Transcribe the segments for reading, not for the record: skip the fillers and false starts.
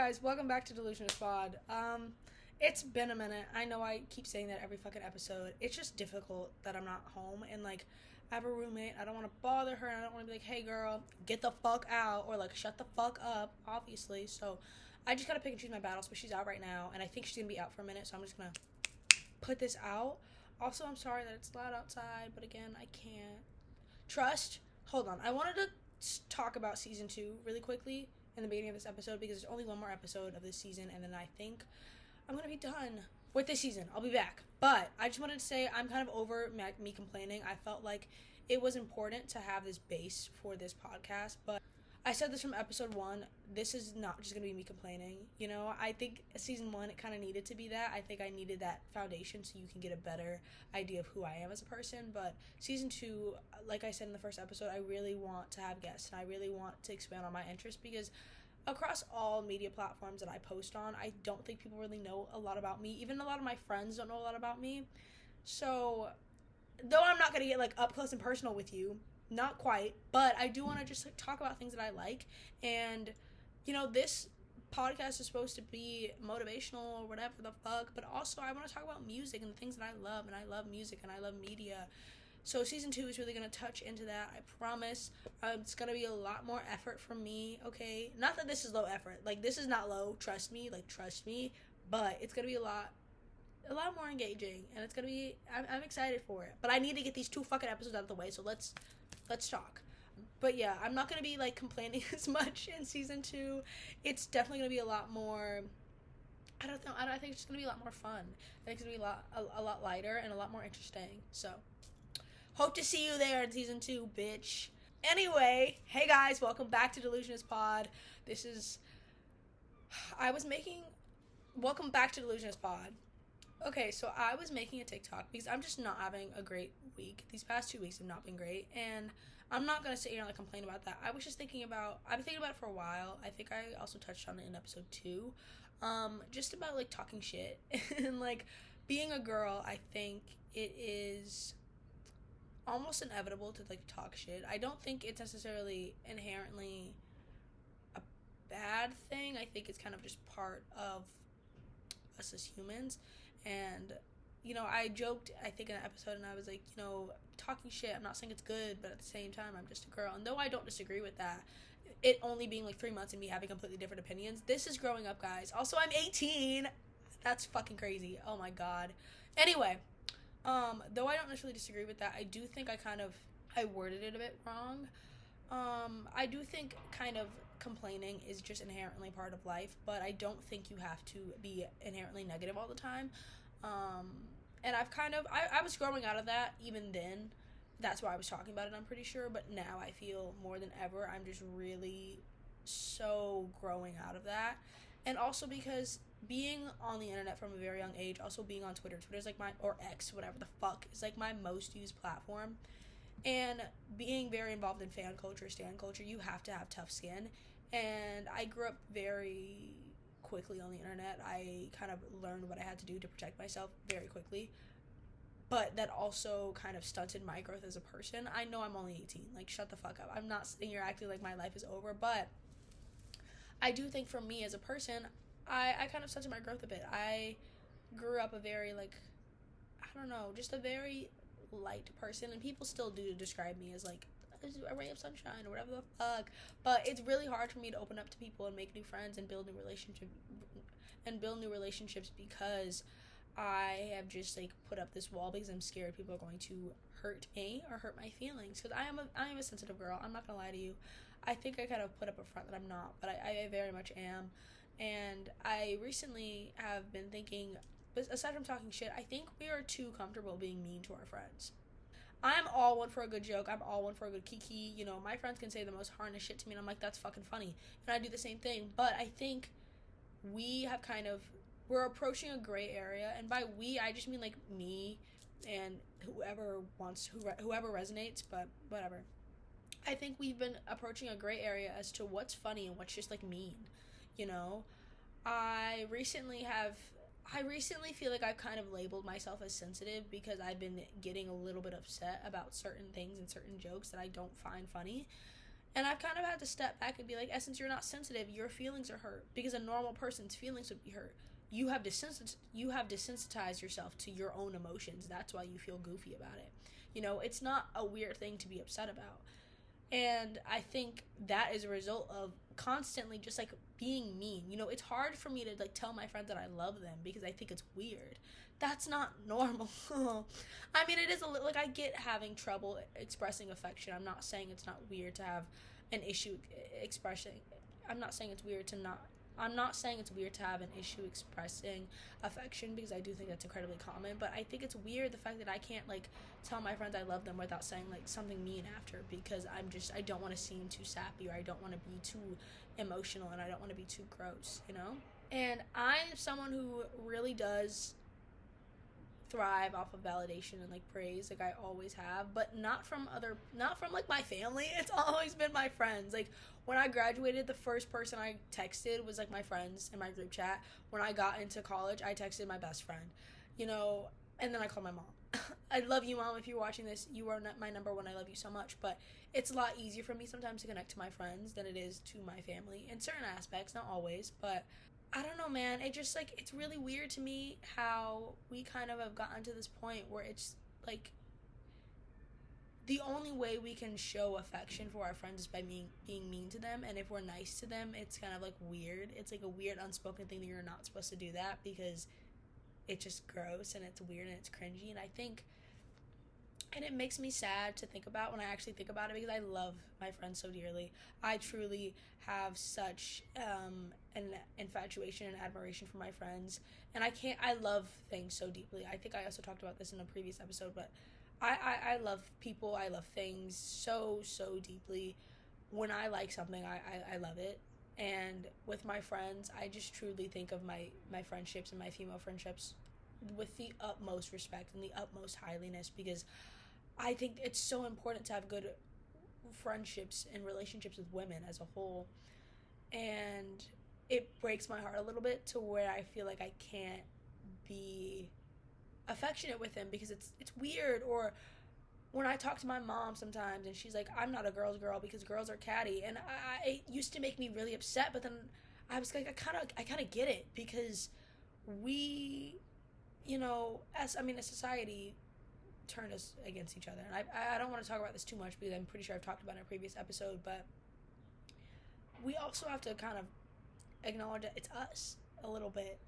guys, welcome back to Delusionist Pod. It's been a minute. I know I keep saying that every fucking episode. It's just difficult that I'm not home and like I have a roommate. I don't want to bother her and I don't want to be like, hey girl, get the fuck out or like shut the fuck up, obviously. So I just gotta pick and choose my battles, but she's out right now and I think she's gonna be out for a minute, so I'm just gonna put this out. Also, I'm sorry that it's loud outside, but again, I can't trust. Hold on. I wanted to talk about season 2 really quickly in the beginning of this episode because there's only one more episode of this season and then I think I'm gonna be done with this season. I'll be back, but I just wanted to say I'm kind of over me complaining. I felt like it was important to have this base for this podcast, but I said this from episode 1, this is not just gonna be me complaining, you know. I think season 1, it kind of needed to be that. I think I needed that foundation so you can get a better idea of who I am as a person. But season 2, like I said in the first episode, I really want to have guests and I really want to expand on my interests because across all media platforms that I post on, I don't think people really know a lot about me. Even a lot of my friends don't know a lot about me. So though I'm not gonna get like up close and personal with you, not quite, but I do want to just like talk about things that I like. And you know, this podcast is supposed to be motivational or whatever the fuck, but also I want to talk about music and the things that I love, and I love music and I love media. So season 2 is really going to touch into that, I promise. It's going to be a lot more effort from me, okay? Not that this is low effort. Like, this is not low, trust me, but it's going to be a lot more engaging, and it's going to be, I'm excited for it. But I need to get these 2 fucking episodes out of the way, so let's talk. But yeah, I'm not going to be, like, complaining as much in season 2. It's definitely going to be a lot more, I don't know, I think it's just going to be a lot more fun. I think it's going to be a lot lighter and a lot more interesting, so hope to see you there in season 2, bitch. Anyway, hey guys, welcome back to Delusionist Pod. Welcome back to Delusionist Pod. Okay, so I was making a TikTok because I'm just not having a great week. These past 2 weeks have not been great, and I'm not going to sit here and like complain about that. I've been thinking about it for a while. I think I also touched on it in episode 2. Just about like talking shit and like being a girl. I think it is almost inevitable to like talk shit. I don't think it's necessarily inherently a bad thing. I think it's kind of just part of us as humans. And you know, I joked I think in an episode and I was like, you know, talking shit, I'm not saying it's good, but at the same time I'm just a girl. And though I don't disagree with that, it only being like 3 months and me having completely different opinions, this is growing up, guys. Also, I'm 18. That's fucking crazy. Oh my god. Anyway, though I don't necessarily disagree with that, I do think I worded it a bit wrong. I do think kind of complaining is just inherently part of life, but I don't think you have to be inherently negative all the time. And I was growing out of that even then. That's why I was talking about it, I'm pretty sure, but now I feel more than ever, I'm just really so growing out of that. And also because being on the internet from a very young age, also being on Twitter's like or X, whatever the fuck, is like my most used platform. And being very involved in fan culture, stan culture, you have to have tough skin. And I grew up very quickly on the internet. I kind of learned what I had to do to protect myself very quickly. But that also kind of stunted my growth as a person. I know I'm only 18. Like, shut the fuck up. I'm not sitting here acting like my life is over, but I do think for me as a person, I kind of stunted my growth a bit. I grew up a very, like, I don't know, just a very light person, and people still do describe me as, like, a ray of sunshine or whatever the fuck, but it's really hard for me to open up to people and make new friends and build new relationships because I have just, like, put up this wall because I'm scared people are going to hurt me or hurt my feelings, because I am a sensitive girl. I'm not gonna lie to you. I think I kind of put up a front that I'm not, but I very much am. And I recently have been thinking, but aside from talking shit, I think we are too comfortable being mean to our friends. I'm all one for a good joke. I'm all one for a good kiki. You know, my friends can say the most harmless shit to me, and I'm like, that's fucking funny. And I do the same thing. But I think we're approaching a gray area. And by we, I just mean, like, me and whoever resonates, but whatever. I think we've been approaching a gray area as to what's funny and what's just, like, mean, you know? I recently feel like I've kind of labeled myself as sensitive because I've been getting a little bit upset about certain things and certain jokes that I don't find funny. And I've kind of had to step back and be like, Essence, you're not sensitive. Your feelings are hurt. Because a normal person's feelings would be hurt. You have desensitized yourself to your own emotions. That's why you feel goofy about it. It's not a weird thing to be upset about. And I think that is a result of constantly just like being mean. It's hard for me to like tell my friends that I love them because I think it's weird. That's not normal. I mean, it is a little like I get having trouble expressing affection. I'm not saying it's not weird to have an issue expressing. I'm not saying it's weird to not. I'm not saying it's weird to have an issue expressing affection because I do think that's incredibly common, but I think it's weird the fact that I can't like tell my friends I love them without saying like something mean after, because I don't want to seem too sappy, or I don't want to be too emotional, and I don't want to be too gross, And I'm someone who really does thrive off of validation and like praise, like I always have, but not from like my family. It's always been my friends. Like when I graduated, the first person I texted was like my friends in my group chat. When I got into college, I texted my best friend, and then I called my mom. I love you, Mom, if you're watching this. You are not my number one. I love you so much. But it's a lot easier for me sometimes to connect to my friends than it is to my family in certain aspects, not always, but I don't know, man. It just like, it's really weird to me how we kind of have gotten to this point where it's like the only way we can show affection for our friends is by being mean to them. And if we're nice to them, it's kind of like weird. It's like a weird unspoken thing that you're not supposed to do that, because it's just gross and it's weird and it's cringy. And it makes me sad to think about when I actually think about it, because I love my friends so dearly. I truly have such an infatuation and admiration for my friends, and I love things so deeply. I think I also talked about this in a previous episode, but I love people, I love things so deeply. When I like something, I love it. And with my friends, I just truly think of my friendships and my female friendships with the utmost respect and the utmost highliness, because I think it's so important to have good friendships and relationships with women as a whole. And it breaks my heart a little bit to where I feel like I can't be affectionate with them because it's weird. Or when I talk to my mom sometimes and she's like, I'm not a girl's girl because girls are catty, and it used to make me really upset, but then I was like, I kind of get it, because we, as society turned us against each other. And I don't want to talk about this too much because I'm pretty sure I've talked about it in a previous episode, but we also have to kind of acknowledge that it's us a little bit.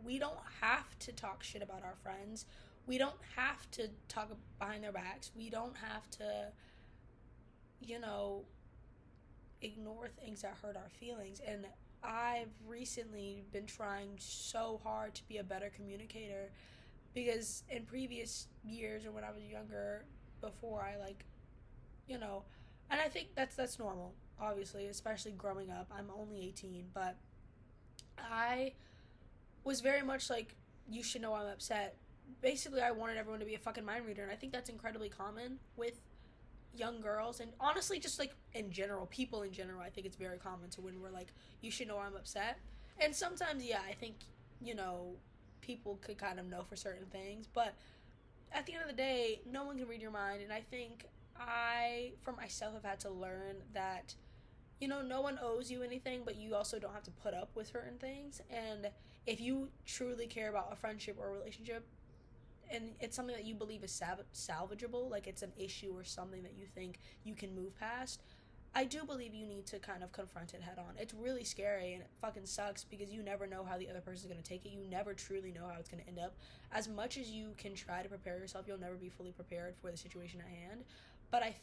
We don't have to talk shit about our friends. We don't have to talk behind their backs. We don't have to, ignore things that hurt our feelings. And I've recently been trying so hard to be a better communicator, because in previous years, or when I was younger, before I and I think that's normal, obviously, especially growing up. I'm only 18, but I was very much like, you should know I'm upset. Basically, I wanted everyone to be a fucking mind reader, and I think that's incredibly common with young girls, and honestly, just like in general, people in general. I think it's very common to when we're like, you should know I'm upset. And sometimes, yeah, I think, people could kind of know for certain things, but at the end of the day, no one can read your mind. And I think I, for myself, have had to learn that, no one owes you anything, but you also don't have to put up with certain things. And if you truly care about a friendship or a relationship, and it's something that you believe is salvageable, like it's an issue or something that you think you can move past, I do believe you need to kind of confront it head on. It's really scary and it fucking sucks, because you never know how the other person's going to take it. You never truly know how it's going to end up. As much as you can try to prepare yourself, you'll never be fully prepared for the situation at hand. But I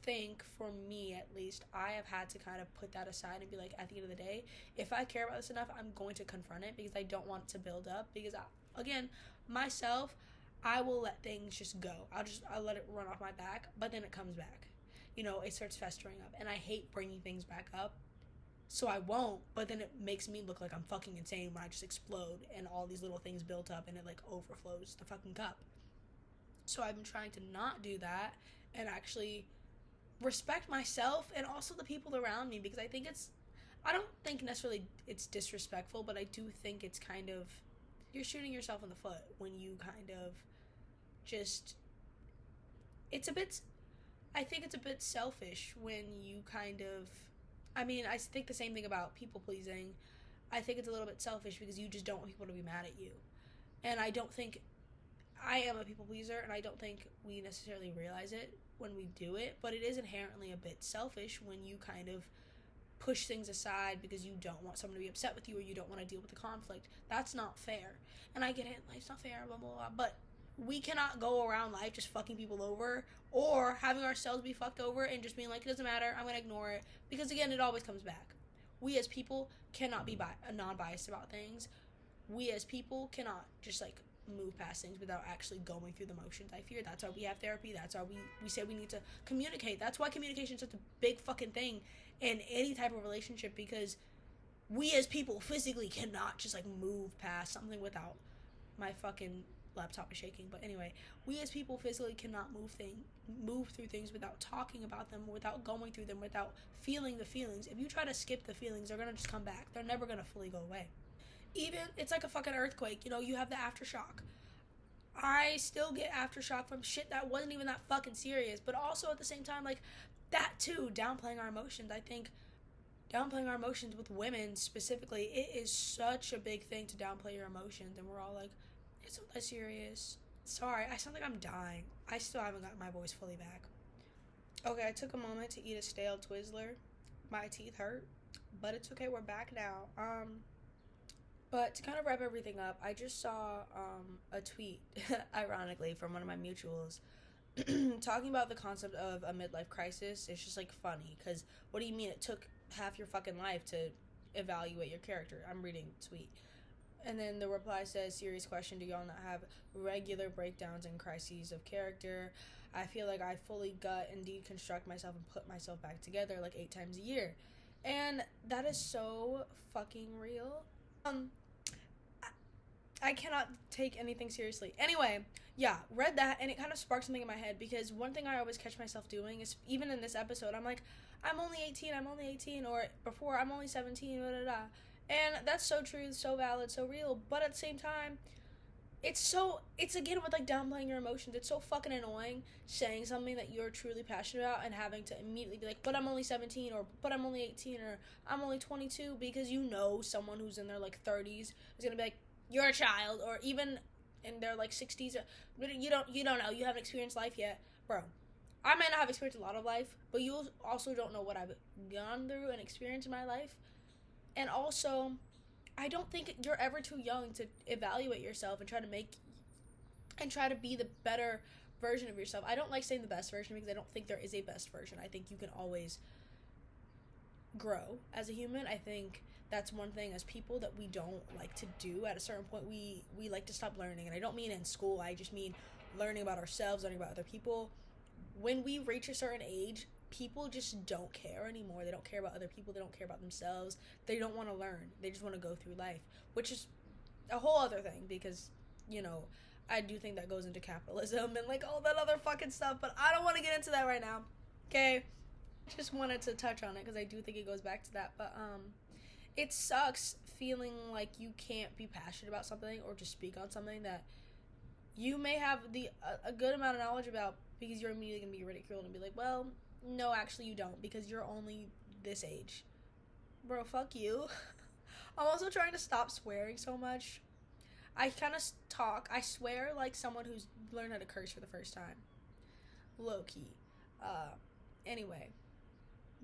think, for me at least, I have had to kind of put that aside and be like, at the end of the day, if I care about this enough, I'm going to confront it, because I don't want it to build up. Because, again, myself, I will let things just go. I'll let it run off my back, but then it comes back. It starts festering up, and I hate bringing things back up, so I won't, but then it makes me look like I'm fucking insane when I just explode and all these little things built up and it like overflows the fucking cup. So I've been trying to not do that and actually respect myself and also the people around me, because I don't think necessarily it's disrespectful, but I do think it's kind of, you're shooting yourself in the foot when you kind of just, it's a bit, I think it's a bit selfish when you kind of, I mean, I think the same thing about people pleasing. I think it's a little bit selfish because you just don't want people to be mad at you. And I don't think I am a people pleaser, and I don't think we necessarily realize it when we do it, but it is inherently a bit selfish when you kind of push things aside because you don't want someone to be upset with you or you don't want to deal with the conflict. That's not fair. And I get it, life's not fair, blah, blah, blah, but we cannot go around life just fucking people over or having ourselves be fucked over and just being like, it doesn't matter, I'm gonna ignore it, because again, it always comes back. We as people cannot be non-biased about things. We as people cannot just like move past things without actually going through the motions. I fear that's why we have therapy. That's why we say we need to communicate. That's why communication is such a big fucking thing in any type of relationship, because we as people physically cannot just like move past something without, my fucking laptop is shaking, but anyway, we as people physically cannot move through things without talking about them, without going through them, without feeling the feelings. If you try to skip the feelings, they're gonna just come back. They're never gonna fully go away. Even, it's like a fucking earthquake, you know, you have the aftershock. I still get aftershock from shit that wasn't even that fucking serious, but also at the same time, like, that too, downplaying our emotions. I think downplaying our emotions with women specifically, it is such a big thing to downplay your emotions, and we're all like, it's not that serious. Sorry, I sound like I'm dying. I still haven't gotten my voice fully back. Okay, I took a moment to eat a stale Twizzler. My teeth hurt, but it's okay, we're back now. But to kind of wrap everything up, I just saw a tweet, ironically, from one of my mutuals, talking about the concept of a midlife crisis. It's just like funny, because what do you mean it took half your fucking life to evaluate your character? I'm reading the tweet. And then the reply says, serious question, do y'all not have regular breakdowns and crises of character? I feel like I fully gut and deconstruct myself and put myself back together like 8 times a year. And that is so fucking real. I cannot take anything seriously. Anyway, yeah, read that, and it kind of sparked something in my head, because one thing I always catch myself doing is, even in this episode, I'm like, I'm only 18, or before, I'm only 17, blah, blah, blah. And that's so true, so valid, so real, but at the same time, it's again with like downplaying your emotions. It's so fucking annoying saying something that you're truly passionate about and having to immediately be like, but I'm only 17, or but I'm only 18, or I'm only 22, because you know someone who's in their like 30s is gonna be like, you're a child, or even in their like 60s, you don't know, you haven't experienced life yet. Bro, I might not have experienced a lot of life, but you also don't know what I've gone through and experienced in my life. And also, I don't think you're ever too young to evaluate yourself and try to be the better version of yourself. I don't like saying the best version, because I don't think there is a best version. I think you can always grow as a human. I think that's one thing as people that we don't like to do. At a certain point, we like to stop learning, and I don't mean in school, I just mean learning about ourselves, learning about other people. When we reach a certain age, people just don't care anymore. They don't care about other people, they don't care about themselves, they don't want to learn, they just want to go through life, which is a whole other thing, because, you know, I do think that goes into capitalism and like all that other fucking stuff, but I don't want to get into that right now, okay? Just wanted to touch on it because I do think it goes back to that. But it sucks feeling like you can't be passionate about something or just speak on something that you may have a good amount of knowledge about, because you're immediately going to be ridiculed and be like, well, no, actually you don't, because you're only this age. Bro, fuck you. I'm also trying to stop swearing so much. I kind of I swear like someone who's learned how to curse for the first time. Low-key. Anyway.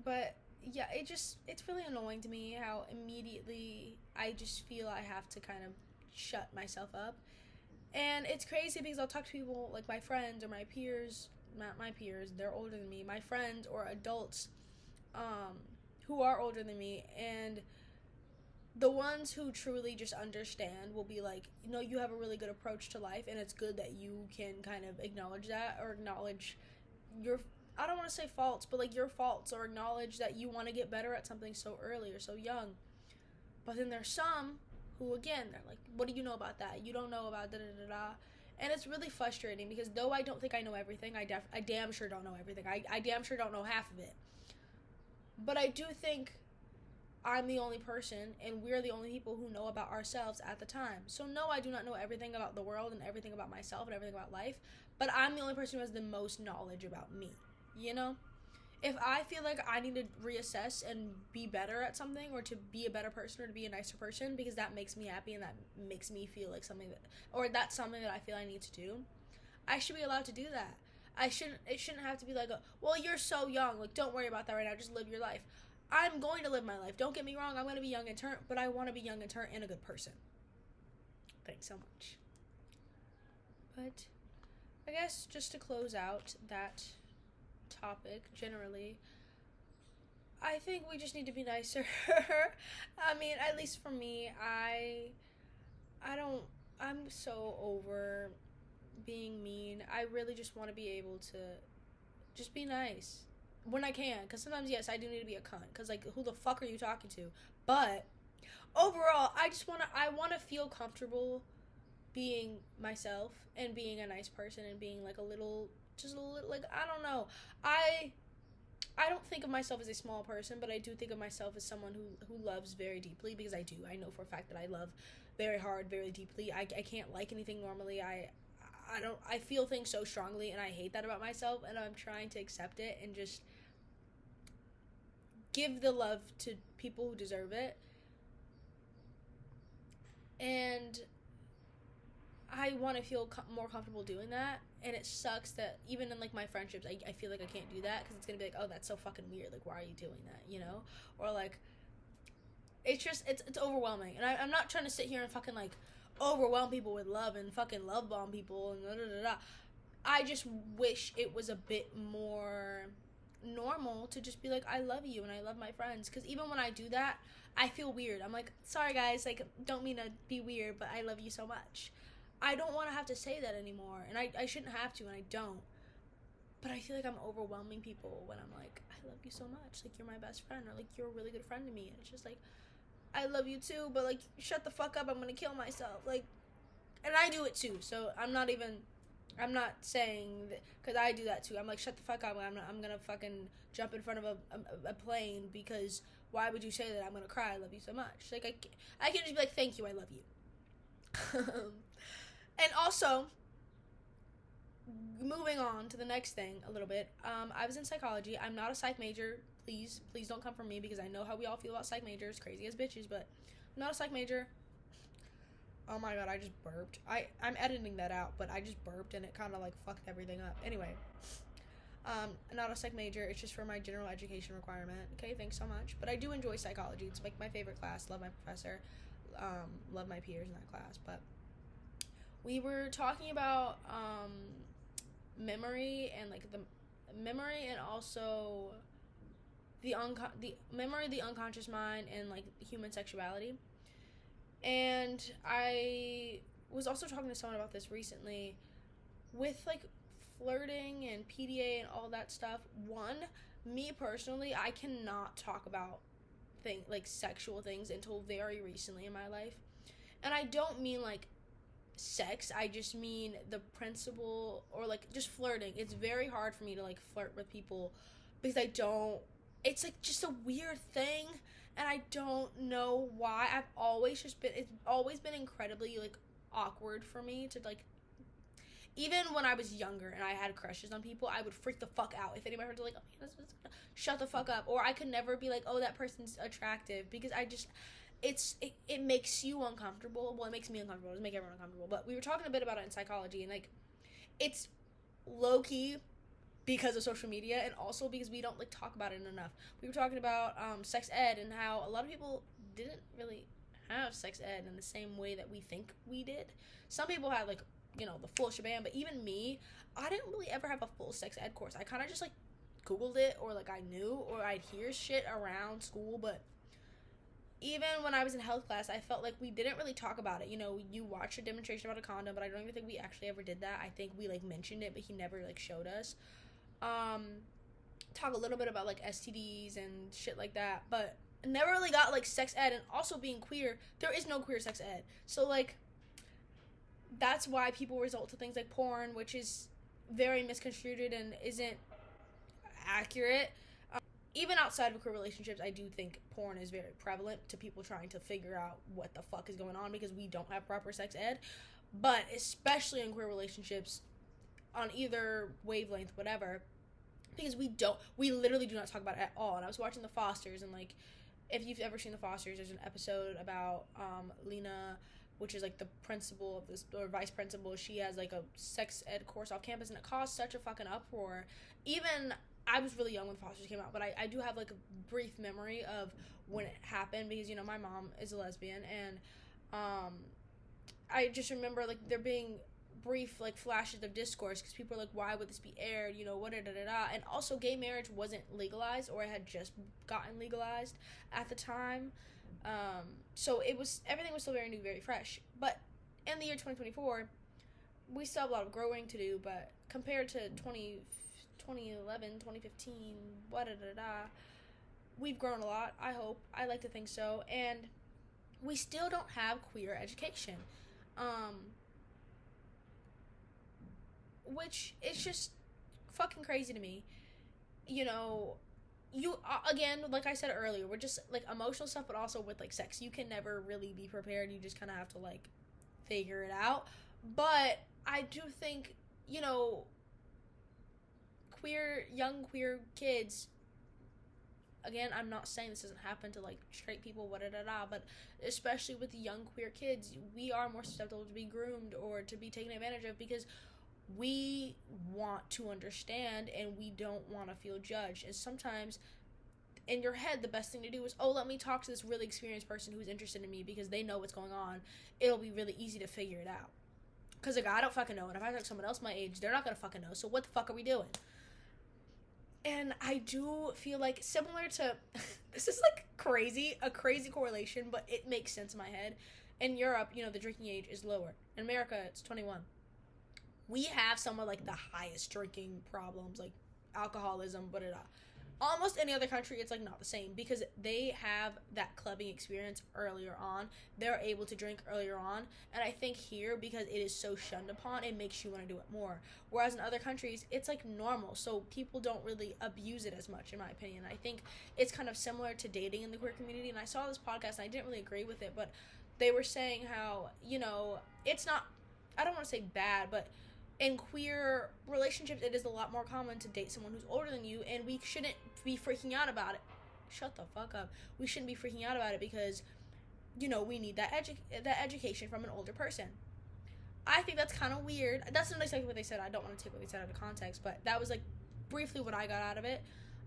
But yeah, it's really annoying to me how immediately I just feel I have to kind of shut myself up. And it's crazy because I'll talk to people like my friends or my peers, not my peers, they're older than me, my friends or adults who are older than me, and the ones who truly just understand will be like, you know, you have a really good approach to life, and it's good that you can kind of acknowledge that, or acknowledge your, I don't want to say faults, but like your faults, or acknowledge that you want to get better at something so early or so young. But then there's some who, again, they're like, what do you know about that? You don't know about da-da-da-da. And it's really frustrating because though I don't think I know everything, I damn sure don't know everything. I damn sure don't know half of it. But I do think I'm the only person, and we're the only people who know about ourselves at the time. So no, I do not know everything about the world and everything about myself and everything about life, but I'm the only person who has the most knowledge about me. you know? If I feel like I need to reassess and be better at something, or to be a better person, or to be a nicer person, because that makes me happy and that makes me feel like something that, or that's something that I feel I need to do, I should be allowed to do that. It shouldn't have to be like, well, you're so young, like, don't worry about that right now, just live your life. I'm going to live my life. Don't get me wrong, I'm going to be young and turn, but I want to be young and turn and a good person. Thanks so much. But I guess just to close out that topic generally, I think we just need to be nicer. I mean, at least for me, I don't I'm so over being mean. I really just want to be able to just be nice when I can, cuz sometimes yes, I do need to be a cunt, cuz like, who the fuck are you talking to? But overall, I want to feel comfortable being myself and being a nice person and being like a little, just a little, like, I don't know. I I don't think of myself as a small person, but I do think of myself as someone who loves very deeply, because I do. I know for a fact that I love very hard, very deeply. I can't like anything normally. I feel things so strongly, and I hate that about myself, and I'm trying to accept it and just give the love to people who deserve it. And I want to feel more comfortable doing that, and it sucks that even in like my friendships, I feel like I can't do that, because it's gonna be like, oh, that's so fucking weird, like, why are you doing that, you know? Or like, it's just, it's overwhelming, and I'm not trying to sit here and fucking like overwhelm people with love and fucking love bomb people and da da da da. I just wish it was a bit more normal to just be like, I love you and I love my friends, because even when I do that, I feel weird. I'm like, sorry guys, like, don't mean to be weird, but I love you so much. I don't want to have to say that anymore, and I shouldn't have to, and I don't. But I feel like I'm overwhelming people when I'm like, I love you so much, like, you're my best friend, or like, you're a really good friend to me, and it's just like, I love you too, but like, shut the fuck up, I'm gonna kill myself, like, and I do it too, so I'm not saying that, because I do that too. I'm like, shut the fuck up, I'm gonna fucking jump in front of a plane, because why would you say that? I'm gonna cry, I love you so much. Like, I can just be like, thank you, I love you. And also, moving on to the next thing a little bit, I was in psychology. I'm not a psych major. Please don't come for me, because I know how we all feel about psych majors, crazy as bitches, but I'm not a psych major. Oh my god, I just burped. I'm editing that out, but I just burped and it kind of like fucked everything up. Anyway, not a psych major. It's just for my general education requirement. Okay, thanks so much. But I do enjoy psychology. It's like my favorite class. Love my professor. Love my peers in that class. But we were talking about memory, and like the memory, and also the memory, the unconscious mind, and like human sexuality. And I was also talking to someone about this recently, with like flirting and PDA and all that stuff. One, me personally, I cannot talk about like sexual things until very recently in my life. And I don't mean like sex, I just mean the principle, or like just flirting. It's very hard for me to like flirt with people, because I don't, it's like just a weird thing, and I don't know why. It's always been incredibly like awkward for me to like, even when I was younger and I had crushes on people, I would freak the fuck out if anybody heard like, oh, shut the fuck up. Or I could never be like, oh, that person's attractive, because it makes you uncomfortable. Well, it makes me uncomfortable. It doesn't make everyone uncomfortable. But we were talking a bit about it in psychology, and like, it's low key because of social media, and also because we don't like talk about it enough. We were talking about sex ed, and how a lot of people didn't really have sex ed in the same way that we think we did. Some people had like, you know, the full shebang, but even me, I didn't really ever have a full sex ed course. I kind of just like Googled it, or like I knew, or I'd hear shit around school. But even when I was in health class, I felt like we didn't really talk about it. You know, you watch a demonstration about a condom, but I don't even think we actually ever did that. I think we like mentioned it, but he never like showed us. Talk a little bit about like STDs and shit like that, but never really got like sex ed. And also, being queer, there is no queer sex ed, so like, that's why people resort to things like porn, which is very misconstrued and isn't accurate. Even outside of queer relationships, I do think porn is very prevalent to people trying to figure out what the fuck is going on, because we don't have proper sex ed. But especially in queer relationships, on either wavelength, whatever, because we literally do not talk about it at all. And I was watching The Fosters, and like, if you've ever seen The Fosters, there's an episode about Lena, which is like the principal of this, or vice principal. She has like a sex ed course off campus, and it caused such a fucking uproar. Even I was really young when Fosters came out, but I do have like a brief memory of when it happened, because you know my mom is a lesbian, and I just remember like there being brief like flashes of discourse, because people are like, why would this be aired, you know, what, da da da. And also gay marriage wasn't legalized, or it had just gotten legalized at the time. So it was, everything was still very new, very fresh. But in the year 2024, we still have a lot of growing to do, but compared to 2011, 2015, what da da da, we've grown a lot. I hope, I like to think so. And we still don't have queer education, which is just fucking crazy to me. You know, you again, like I said earlier, we're just like emotional stuff, but also with like sex, you can never really be prepared. You just kind of have to like figure it out. But I do think, you know, young queer kids, again, I'm not saying this doesn't happen to like straight people, but especially with the young queer kids, we are more susceptible to be groomed or to be taken advantage of, because we want to understand and we don't want to feel judged. And sometimes in your head, the best thing to do is, oh, let me talk to this really experienced person who's interested in me because they know what's going on. It'll be really easy to figure it out. Because like, I don't fucking know, and if I talk to someone else my age, they're not gonna fucking know. So what the fuck are we doing? And I do feel like, similar to this is like a crazy correlation, but it makes sense in my head. In Europe, you know, the drinking age is lower. In America, it's 21. We have some of like the highest drinking problems, like alcoholism, but almost any other country, it's like not the same, because they have that clubbing experience earlier on. They're able to drink earlier on, and I think here, because it is so shunned upon, it makes you want to do it more. Whereas in other countries, it's like normal, so people don't really abuse it as much, in my opinion. I think it's kind of similar to dating in the queer community, and I saw this podcast and I didn't really agree with it, but they were saying how, you know, it's not, I don't want to say bad, but in queer relationships, it is a lot more common to date someone who's older than you, and we shouldn't be freaking out about it. Shut the fuck up. We shouldn't be freaking out about it, because, you know, we need that education from an older person. I think that's kind of weird. That's not exactly what they said. I don't want to take what they said out of context, but that was like briefly what I got out of it.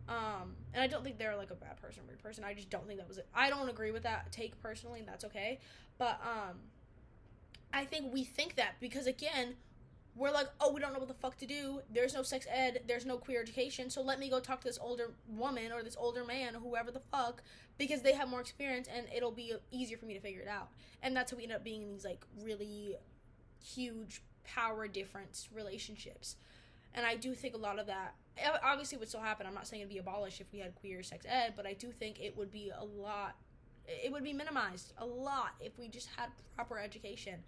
And I don't think they're like a bad person or rude person. I just don't think that was it. I don't agree with that take personally, and that's okay. But I think we think that because, again, we're like, oh, we don't know what the fuck to do. There's no sex ed. There's no queer education. So let me go talk to this older woman or this older man or whoever the fuck, because they have more experience and it'll be easier for me to figure it out. And that's how we end up being in these like really huge power difference relationships. And I do think a lot of that obviously would still happen. I'm not saying it'd be abolished if we had queer sex ed, but I do think it would be it would be minimized a lot if we just had proper education.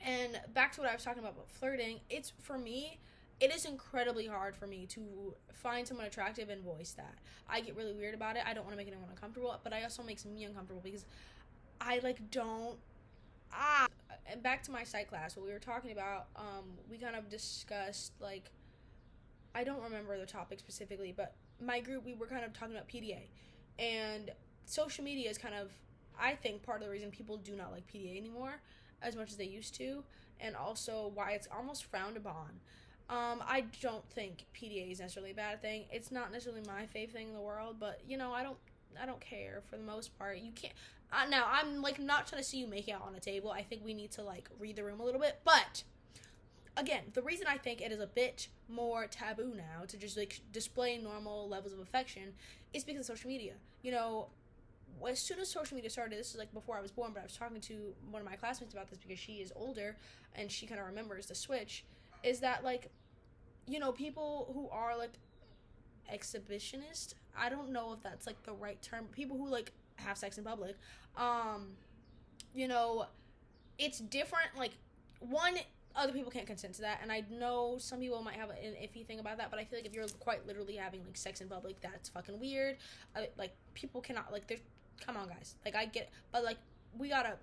And back to what I was talking about flirting, for me, it is incredibly hard for me to find someone attractive and voice that. I get really weird about it. I don't want to make anyone uncomfortable, but I also makes me uncomfortable because I like don't. And back to my psych class, what we were talking about, we kind of discussed, like, I don't remember the topic specifically, but my group, we were kind of talking about PDA. And social media is kind of, I think, part of the reason people do not like PDA anymore as much as they used to, and also why it's almost frowned upon. I don't think PDA is necessarily a bad thing. It's not necessarily my fave thing in the world, but, you know, I don't care for the most part. You can't, now, I'm, like, not trying to see you make out on a table. I think we need to, like, read the room a little bit, but, again, the reason I think it is a bit more taboo now to just, like, display normal levels of affection is because of social media. You know, as soon as social media started, this is like before I was born, but I was talking to one of my classmates about this because she is older and she kind of remembers the switch, is that, like, you know, people who are like exhibitionist, I don't know if that's like the right term, but people who like have sex in public, you know, it's different. Like, one, other people can't consent to that, and I know some people might have an iffy thing about that, but I feel like if you're quite literally having like sex in public, that's fucking weird. Like, people cannot, like, there's, come on, guys. Like, I get it. But, like, we gotta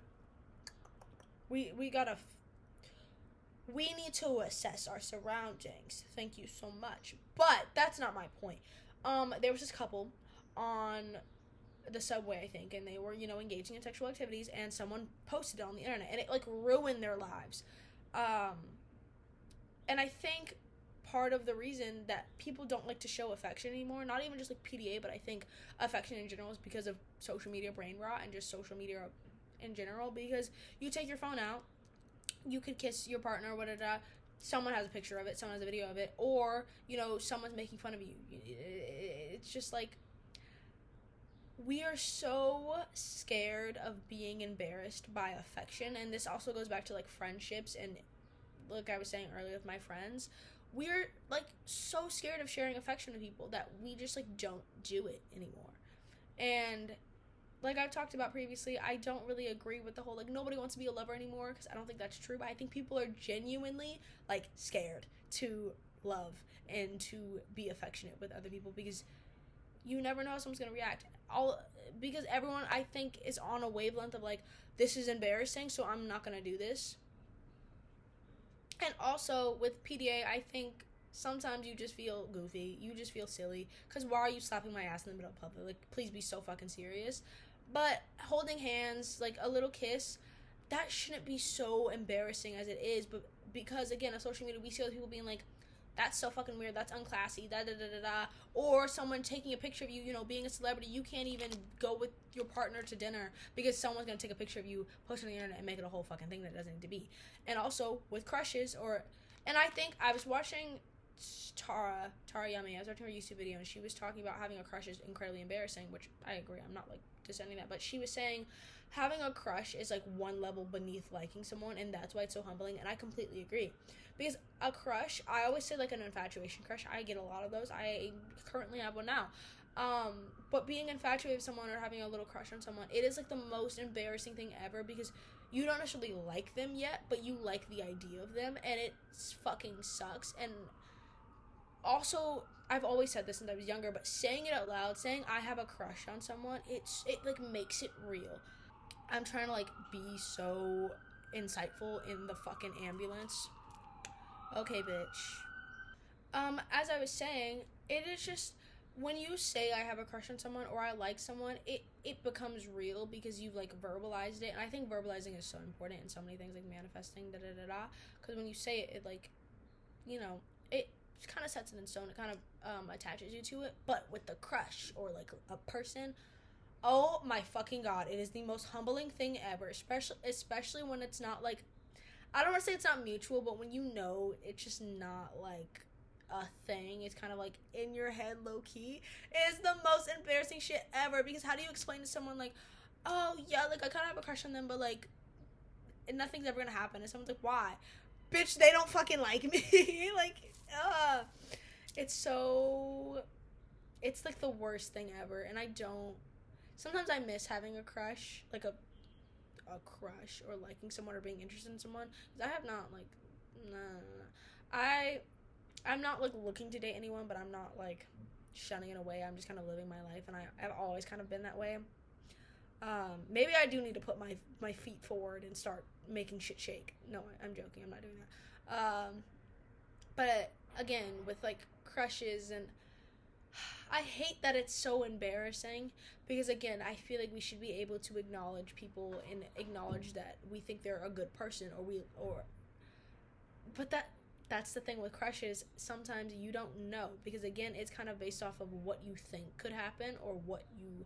we need to assess our surroundings. Thank you so much. But that's not my point. There was this couple on the subway, I think, and they were, engaging in sexual activities, and someone posted it on the internet, and it, like, ruined their lives. And I think part of the reason that people don't like to show affection anymore, not even just, like, PDA, but I think affection in general, is because of social media brain rot and just social media in general, because you take your phone out, you could kiss your partner, whatever, someone has a picture of it, someone has a video of it, or, someone's making fun of you. It's just, like, we are so scared of being embarrassed by affection, and this also goes back to, like, friendships, and like I was saying earlier with my friends, we're, like, so scared of sharing affection with people that we just, like, don't do it anymore. And like I've talked about previously, I don't really agree with the whole, like, nobody wants to be a lover anymore, because I don't think that's true, but I think people are genuinely, like, scared to love and to be affectionate with other people, because you never know how someone's going to react. Because everyone, I think, is on a wavelength of, like, this is embarrassing, so I'm not going to do this. And also, with PDA, I think sometimes you just feel goofy. You just feel silly. Because why are you slapping my ass in the middle of public? Like, please be so fucking serious. But holding hands, like, a little kiss, that shouldn't be so embarrassing as it is. But because, again, of social media, we see other people being like, that's so fucking weird, that's unclassy, da-da-da-da-da. Or someone taking a picture of you, being a celebrity, you can't even go with your partner to dinner because someone's going to take a picture of you, post it on the internet, and make it a whole fucking thing that it doesn't need to be. And also, with crushes, and I think, I was watching Tara Yummy, I was watching her YouTube video, and she was talking about having a crush is incredibly embarrassing, which I agree, I'm not, like, dissenting that, but she was saying having a crush is, like, one level beneath liking someone, and that's why it's so humbling, and I completely agree. Because a crush, I always say, like, an infatuation crush. I get a lot of those. I currently have one now. But being infatuated with someone or having a little crush on someone, it is, like, the most embarrassing thing ever, because you don't necessarily like them yet, but you like the idea of them, and it fucking sucks. And also, I've always said this since I was younger, but saying it out loud, saying I have a crush on someone, it like, makes it real. I'm trying to, like, be so insightful in the fucking ambulance. Okay, bitch. As I was saying, it is just, when you say I have a crush on someone or I like someone, it becomes real because you've, like, verbalized it. And I think verbalizing is so important in so many things, like manifesting, da-da-da-da. Because when you say it, it, like, it kind of sets it in stone. It kind of attaches you to it. But with the crush or, like, a person, oh my fucking god, it is the most humbling thing ever. Especially when it's not, like, I don't want to say it's not mutual, but when it's just not, like, a thing, it's kind of, like, in your head, low-key, it's the most embarrassing shit ever, because how do you explain to someone, like, oh, yeah, like, I kind of have a crush on them, but, like, nothing's ever gonna happen, and someone's like, why? Bitch, they don't fucking like me. Like, it's, like, the worst thing ever, and sometimes I miss having a crush, like, a crush or liking someone or being interested in someone, because I have not, like, I'm not, like, looking to date anyone, but I'm not, like, shunning it away. I'm just kind of living my life, and I've always kind of been that way. Maybe I do need to put my feet forward and start making shit shake. No, I'm joking, I'm not doing that. But again, with, like, crushes, and I hate that it's so embarrassing, because, again, I feel like we should be able to acknowledge people and acknowledge that we think they're a good person, but that's the thing with crushes. Sometimes you don't know, because, again, it's kind of based off of what you think could happen, or what you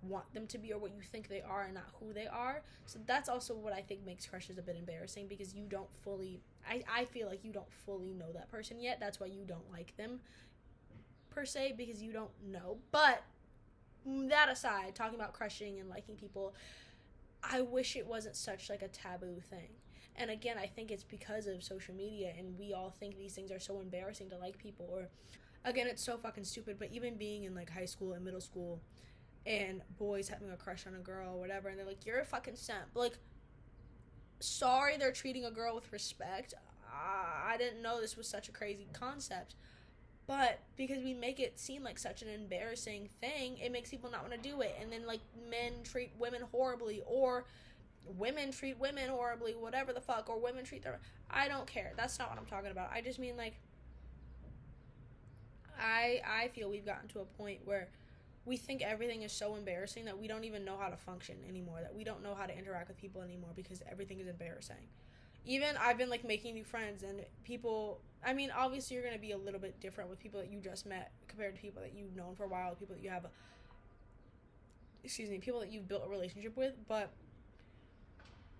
want them to be, or what you think they are and not who they are. So that's also what I think makes crushes a bit embarrassing, because you don't fully, I feel like you don't fully know that person yet. That's why you don't like them, per se, because you don't know. But that aside, talking about crushing and liking people, I wish it wasn't such, like, a taboo thing. And again, I think it's because of social media, and we all think these things are so embarrassing to like people, or, again, it's so fucking stupid, but even being in, like, high school and middle school, and boys having a crush on a girl or whatever, and they're like, you're a fucking simp. Like, sorry, they're treating a girl with respect. I didn't know this was such a crazy concept. But because we make it seem like such an embarrassing thing, it makes people not want to do it. And then, like, men treat women horribly, or women treat women horribly, whatever the fuck, or women treat their, I don't care. That's not what I'm talking about. I just mean, like, I feel we've gotten to a point where we think everything is so embarrassing that we don't even know how to function anymore, that we don't know how to interact with people anymore because everything is embarrassing. Even I've been, like, making new friends, and people, I mean, obviously you're going to be a little bit different with people that you just met compared to people that you've known for a while, people that you have, people that you've built a relationship with, but,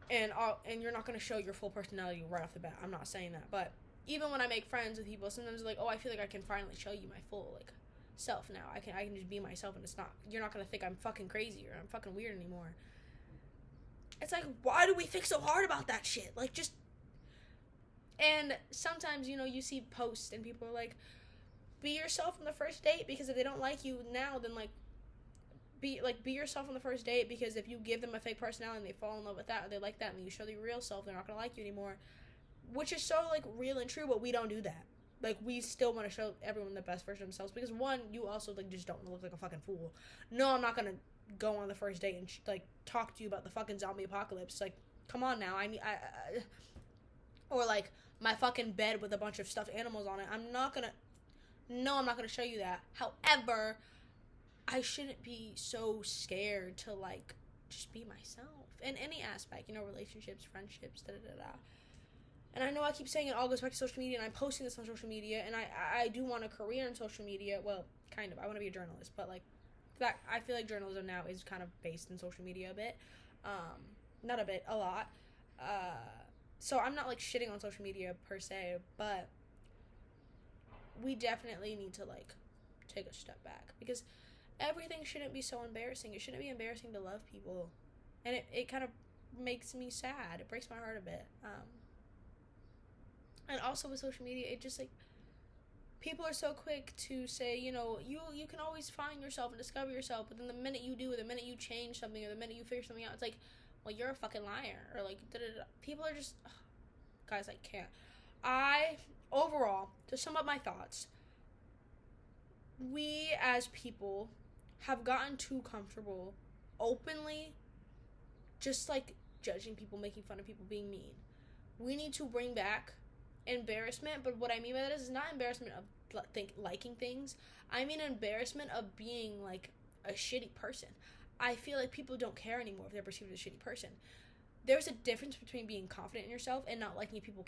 and you're not going to show your full personality right off the bat. I'm not saying that, but even when I make friends with people, sometimes like, oh, I feel like I can finally show you my full, like, self now. I can just be myself, and it's not, you're not going to think I'm fucking crazy or I'm fucking weird anymore. It's like, why do we think so hard about that shit? Like, just, and sometimes, you know, you see posts and people are like, be yourself on the first date, because if they don't like you now, then, like, be yourself on the first date, because if you give them a fake personality and they fall in love with that, or they like that, and you show their real self, they're not gonna like you anymore. Which is so, like, real and true, but we don't do that. Like, we still want to show everyone the best version of themselves, because, one, you also, like, just don't want to look like a fucking fool. No, I'm not gonna go on the first date and, like, talk to you about the fucking zombie apocalypse. Like, come on now. Or, like, my fucking bed with a bunch of stuffed animals on it. I'm not gonna show you that. However, I shouldn't be so scared to, like, just be myself in any aspect, you know, relationships, friendships, da-da-da-da. And I know I keep saying it all goes back to social media, and I'm posting this on social media, and I do want a career in social media. Well, kind of. I want to be a journalist, but, like, that, I feel like journalism now is kind of based in social media a bit. Not a bit, a lot. So I'm not, like, shitting on social media per se, but we definitely need to, like, take a step back, because everything shouldn't be so embarrassing. It shouldn't be embarrassing to love people, and it kind of makes me sad. It breaks my heart a bit. And also with social media, it just, like, people are so quick to say, you know, you can always find yourself and discover yourself, but then the minute you do, or the minute you change something, or the minute you figure something out, it's like, well, you're a fucking liar, or, like, da-da-da. People are just, ugh, guys, I can't. Overall, to sum up my thoughts, we as people have gotten too comfortable openly just, like, judging people, making fun of people, being mean. We need to bring back embarrassment, but what I mean by that is not embarrassment of liking things. I mean embarrassment of being, like, a shitty person. I feel like people don't care anymore if they're perceived as a shitty person. There's a difference between being confident in yourself and not liking if people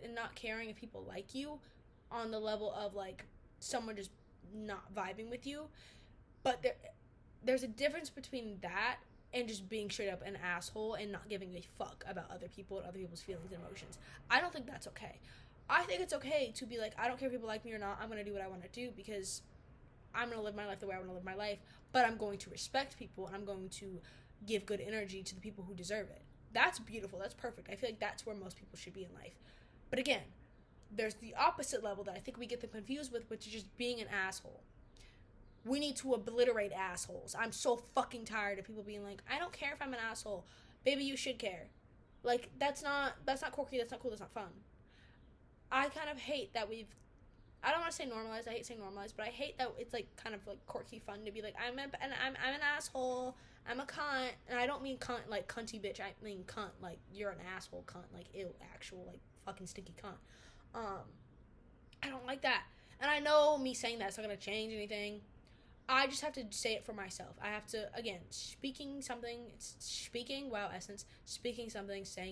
and not caring if people like you on the level of, like, someone just not vibing with you. But there's a difference between that and just being straight up an asshole and not giving a fuck about other people and other people's feelings and emotions. I don't think that's okay. I think it's okay to be like, I don't care if people like me or not, I'm going to do what I want to do, because I'm going to live my life the way I want to live my life, but I'm going to respect people, and I'm going to give good energy to the people who deserve it. That's beautiful. That's perfect. I feel like that's where most people should be in life. But again, there's the opposite level that I think we get them confused with, which is just being an asshole. We need to obliterate assholes. I'm so fucking tired of people being like, I don't care if I'm an asshole. Baby, you should care. Like, that's not quirky, that's not cool, that's not fun. I kind of hate that I don't want to say normalized, I hate saying normalized, but I hate that it's, like, kind of, like, quirky fun to be like, I'm an asshole, I'm a cunt, and I don't mean cunt like cunty bitch, I mean cunt like you're an asshole cunt, like ew, actual, like, fucking stinky cunt. I don't like that. And I know me saying that's not going to change anything. I just have to say it for myself. I have to, again, speaking something, saying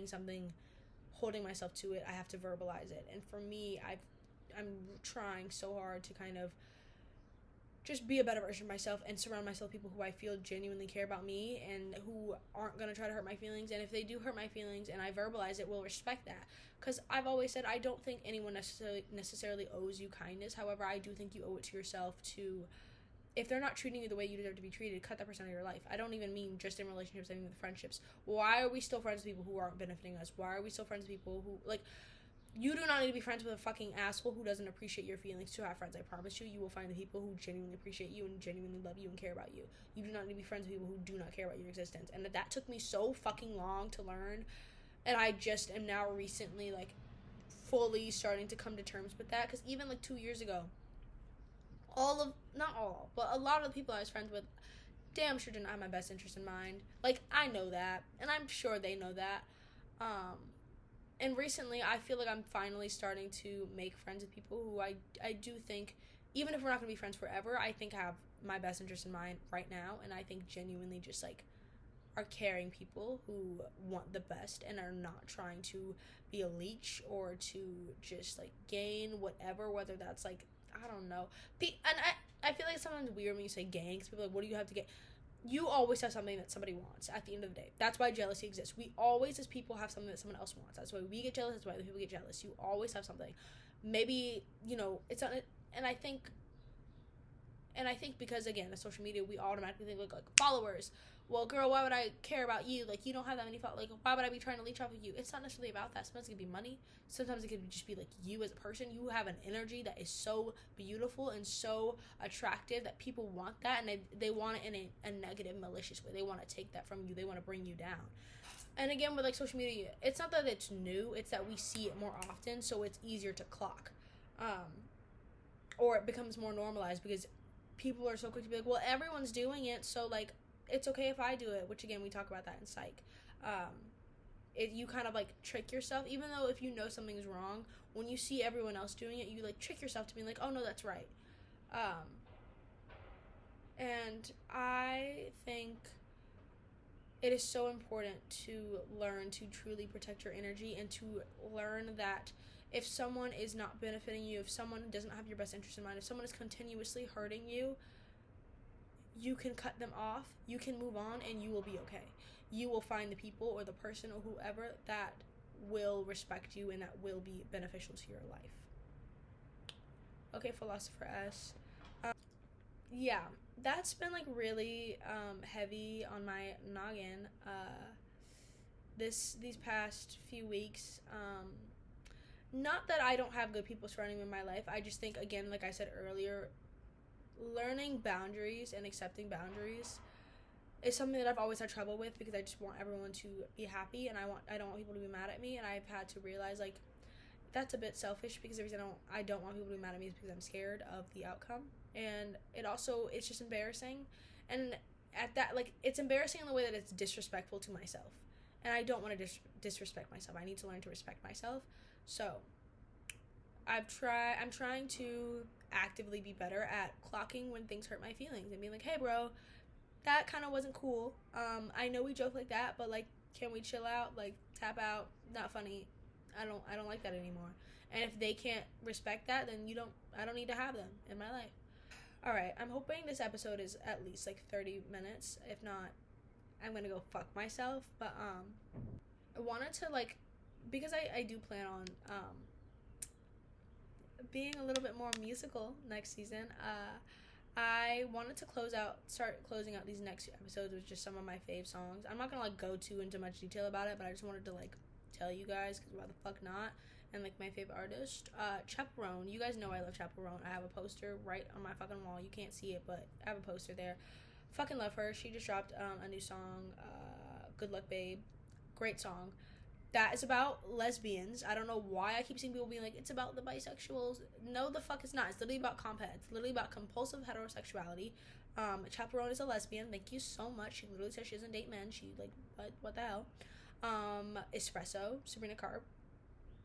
something, holding myself to it, I have to verbalize it. And for me, I'm trying so hard to kind of just be a better version of myself and surround myself with people who I feel genuinely care about me and who aren't going to try to hurt my feelings. And if they do hurt my feelings and I verbalize it, we'll respect that. Because I've always said I don't think anyone necessarily owes you kindness. However, I do think you owe it to yourself to, if they're not treating you the way you deserve to be treated, cut that person out of your life. I don't even mean just in relationships, I mean with friendships. Why are we still friends with people who aren't benefiting us? Why are we still friends with people who, like, you do not need to be friends with a fucking asshole who doesn't appreciate your feelings to have friends. I promise you, you will find the people who genuinely appreciate you and genuinely love you and care about you. You do not need to be friends with people who do not care about your existence. And that took me so fucking long to learn. And I just am now recently, like, fully starting to come to terms with that. Because even, like, 2 years ago, not all, but a lot of the people I was friends with damn sure do not have my best interest in mind. Like, I know that, and I'm sure they know that. And recently, I feel like I'm finally starting to make friends with people who I do think, even if we're not going to be friends forever, I think have my best interest in mind right now, and I think genuinely just, like, are caring people who want the best and are not trying to be a leech or to just, like, gain whatever, whether that's, like, I don't know. And I feel like it's sometimes weird when you say gain, because people are like, what do you have to get? You always have something that somebody wants at the end of the day. That's why jealousy exists. We always, as people, have something that someone else wants. That's why we get jealous. That's why other people get jealous. You always have something. Maybe, it's not, and I think because, again, the social media, we automatically think, like followers. Well, girl, why would I care about you? Like, you don't have that many followers. Like, why would I be trying to leech off of you? It's not necessarily about that. Sometimes it could be money. Sometimes it could just be, like, you as a person. You have an energy that is so beautiful and so attractive that people want that, and they want it in a negative, malicious way. They want to take that from you. They want to bring you down. And again, with, like, social media, it's not that it's new. It's that we see it more often, so it's easier to clock. Or it becomes more normalized because people are so quick to be like, well, everyone's doing it, so, like, it's okay if I do it, which, again, we talk about that in psych. You kind of, like, trick yourself, even though if you know something's wrong, when you see everyone else doing it, you, like, trick yourself to be like, oh, no, that's right. And I think it is so important to learn to truly protect your energy and to learn that if someone is not benefiting you, if someone doesn't have your best interest in mind, if someone is continuously hurting you, you can cut them off, you can move on, and you will be okay. You will find the people or the person or whoever that will respect you and that will be beneficial to your life. Okay, Philosopher S. Yeah, that's been, like, really heavy on my noggin these past few weeks. Not that I don't have good people surrounding me in my life. I just think, again, like I said earlier, learning boundaries and accepting boundaries is something that I've always had trouble with because I just want everyone to be happy, and I don't want people to be mad at me, and I've had to realize, like, that's a bit selfish because the reason I don't want people to be mad at me is because I'm scared of the outcome, and it's just embarrassing, and at that, like, it's embarrassing in the way that it's disrespectful to myself, and I don't want to disrespect myself. I need to learn to respect myself, so I'm trying to actively be better at clocking when things hurt my feelings and being like, hey, bro, that kind of wasn't cool. I know we joke like that, but, like, can we chill out? Like, tap out? Not funny. I don't like that anymore. And if they can't respect that, then I don't need to have them in my life. All right, I'm hoping this episode is at least, like, 30 minutes. If not, I'm gonna go fuck myself. But I wanted to, like, because I do plan on being a little bit more musical next season. I wanted to start closing out these next few episodes with just some of my fave songs. I'm not gonna, like, go too into much detail about it, but I just wanted to, like, tell you guys, because why the fuck not. And, like, my favorite artist, Chaperone. You guys know I love Chaperone. I have a poster right on my fucking wall. You can't see it, but I have a poster there. Fucking love her. She just dropped a new song, Good Luck Babe. Great song. That is about lesbians. I don't know why I keep seeing people being like, it's about the bisexuals. No, the fuck it's not. It's literally about It's literally about compulsive heterosexuality. Chaperone is a lesbian. Thank you so much. She literally says she doesn't date men. She, like, what the hell? Espresso, Sabrina Carp.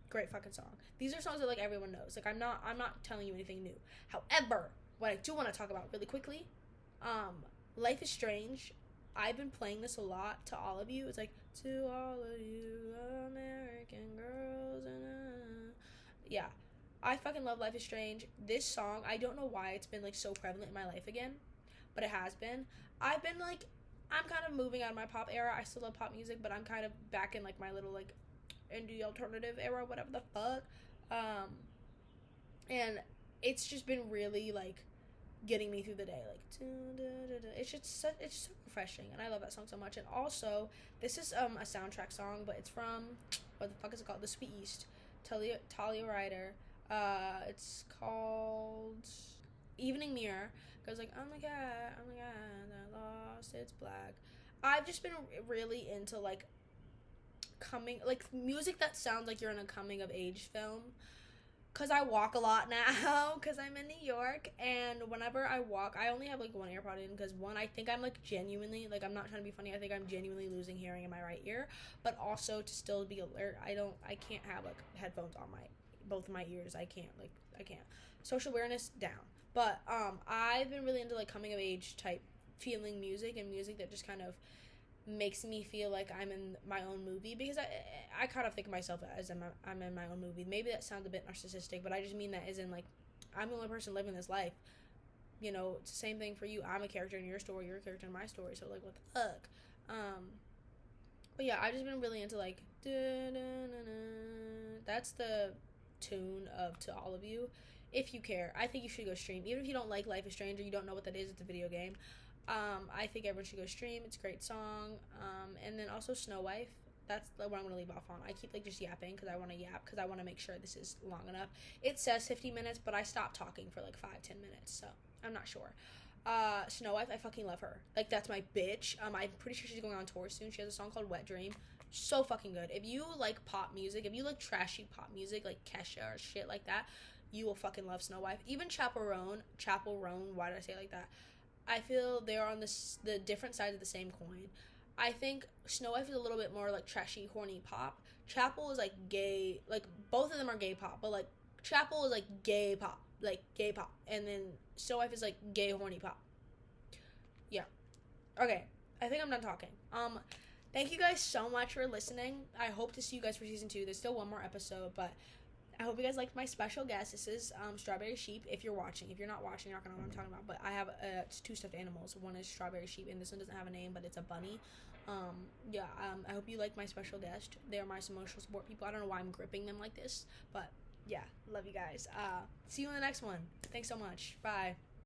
Great fucking song. These are songs that, like, everyone knows. Like, I'm not telling you anything new. However, what I do want to talk about really quickly, Life is Strange. I've been playing this a lot to all of you. It's like, to all of you American girls. Yeah. I fucking love Life is Strange. This song, I don't know why it's been, like, so prevalent in my life again, but it has been. I've been, like, I'm kind of moving out of my pop era. I still love pop music, but I'm kind of back in, like, my little, like, indie alternative era, whatever the fuck. And it's just been really, like, getting me through the day. Like, it's so refreshing, and I love that song so much. And also, this is a soundtrack song, but it's from, what the fuck is it called? The Sweet East. Talia Ryder. It's called Evening Mirror. Goes like, oh my god, I lost its black. I've just been really into, like, music that sounds like you're in a coming of age film. because I walk a lot now because I'm in New York, and whenever I walk I only have like one AirPod in because one, I think I'm like genuinely, like, I'm not trying to be funny, I think I'm genuinely losing hearing in my right ear, but also to still be alert, I can't have like headphones on my both of my ears. I can't. Social awareness down. But I've been really into like coming of age type feeling music, and music that just kind of makes me feel like I'm in my own movie, because I kind of think of myself as I'm in my own movie. Maybe that sounds a bit narcissistic, but I just mean that as in like I'm the only person living this life. You know, it's the same thing for you. I'm a character in your story, you're a character in my story. So like, what the fuck? But yeah, I've just been really into like that's the tune of To All of You. If you care, I think you should go stream. Even if you don't like Life is Strange or you don't know what that is, it's a video game. I think everyone should go stream. It's a great song. And then also Snow Wife. That's what I'm gonna leave off on. I keep like just yapping because I want to yap, because I want to make sure this is long enough. It says 50 minutes, but I stopped talking for like 5-10 minutes, so I'm not sure. Snow Wife, I fucking love her. Like, that's my bitch. I'm pretty sure she's going on tour soon. She has a song called Wet Dream. So fucking good. If you like pop music, if you like trashy pop music like Kesha or shit like that, you will fucking love Snow Wife. Even Chaperone, why did I say it like that? I feel they're on the different sides of the same coin. I think Snow Wife is a little bit more like trashy, horny pop. Chapel is like gay, like both of them are gay pop, but like Chapel is like gay pop, and then Snow Wife is like gay, horny pop. Yeah. Okay, I think I'm done talking. Thank you guys so much for listening. I hope to see you guys for season 2. There's still one more episode, but I hope you guys liked my special guest. This is Strawberry Sheep. If you're watching, if you're not watching, you're not gonna know what I'm talking about. But I have 2 stuffed animals. One is Strawberry Sheep, and this one doesn't have a name, but it's a bunny. I hope you like my special guest. They are my emotional support people. I don't know why I'm gripping them like this, but yeah, love you guys. See you in the next one. Thanks so much. Bye.